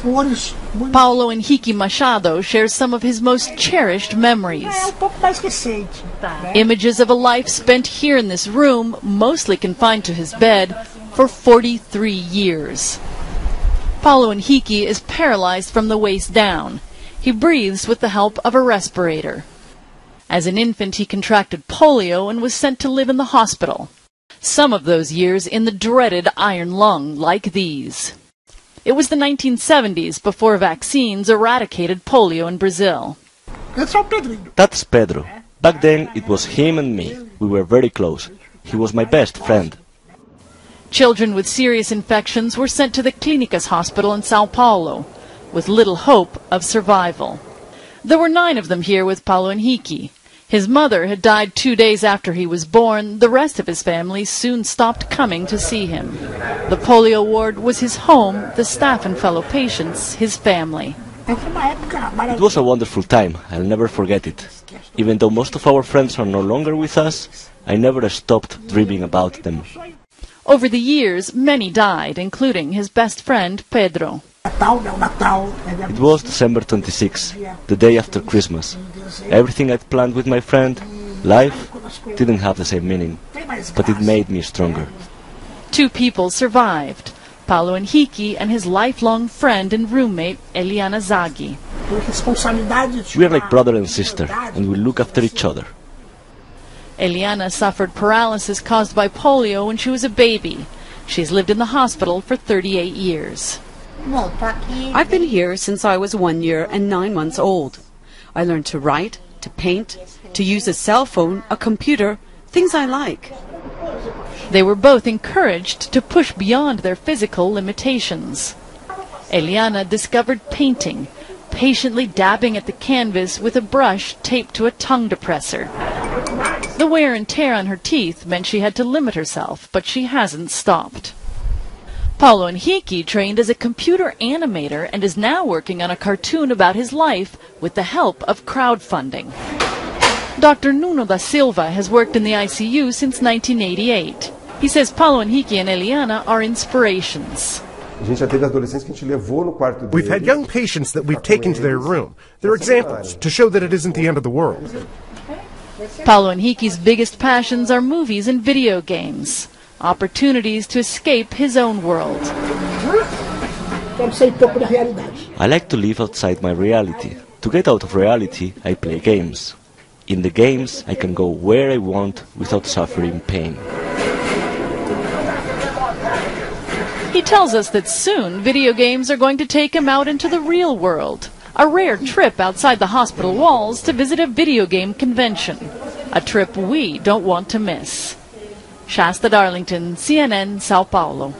Paulo Henrique Machado shares some of his most cherished memories. Images of a life spent here in this room, mostly confined to his bed, for 43 years. Paulo Henrique is paralyzed from the waist down. He breathes with the help of a respirator. As an infant, he contracted polio and was sent to live in the hospital. Some of those years in the dreaded iron lung, like these. It was the 1970s before vaccines eradicated polio in Brazil. That's Pedro. Back then it was him and me. We were very close. He was my best friend. Children with serious infections were sent to the Clínicas hospital in Sao Paulo, with little hope of survival. There were 9 of them here with Paulo Henrique. His mother had died 2 days after he was born. The rest of his family soon stopped coming to see him. The polio ward was his home, the staff and fellow patients, his family. It was a wonderful time. I'll never forget it. Even though most of our friends are no longer with us, I never stopped dreaming about them. Over the years, many died, including his best friend, Pedro. It was December 26, the day after Christmas. Everything I'd planned with my friend, life, didn't have the same meaning, but it made me stronger. 2 people survived, Paulo Henrique and his lifelong friend and roommate, Eliana Zaghi. We are like brother and sister, and we look after each other. Eliana suffered paralysis caused by polio when she was a baby. She's lived in the hospital for 38 years. I've been here since I was 1 year and 9 months old. I learned to write, to paint, to use a cell phone, a computer, things I like. They were both encouraged to push beyond their physical limitations. Eliana discovered painting, patiently dabbing at the canvas with a brush taped to a tongue depressor. The wear and tear on her teeth meant she had to limit herself, but she hasn't stopped. Paulo Henrique trained as a computer animator and is now working on a cartoon about his life with the help of crowdfunding. Dr. Nuno da Silva has worked in the ICU since 1988. He says Paulo Henrique and Eliana are inspirations. We've had young patients that we've taken to their room. They're examples to show that it isn't the end of the world. Paulo Henrique's biggest passions are movies and video games. Opportunities to escape his own world. I like to live outside my reality. To get out of reality, I play games. In the games, I can go where I want without suffering pain. He tells us that soon video games are going to take him out into the real world. A rare trip outside the hospital walls to visit a video game convention. A trip we don't want to miss. Shasta Darlington, CNN, Sao Paulo.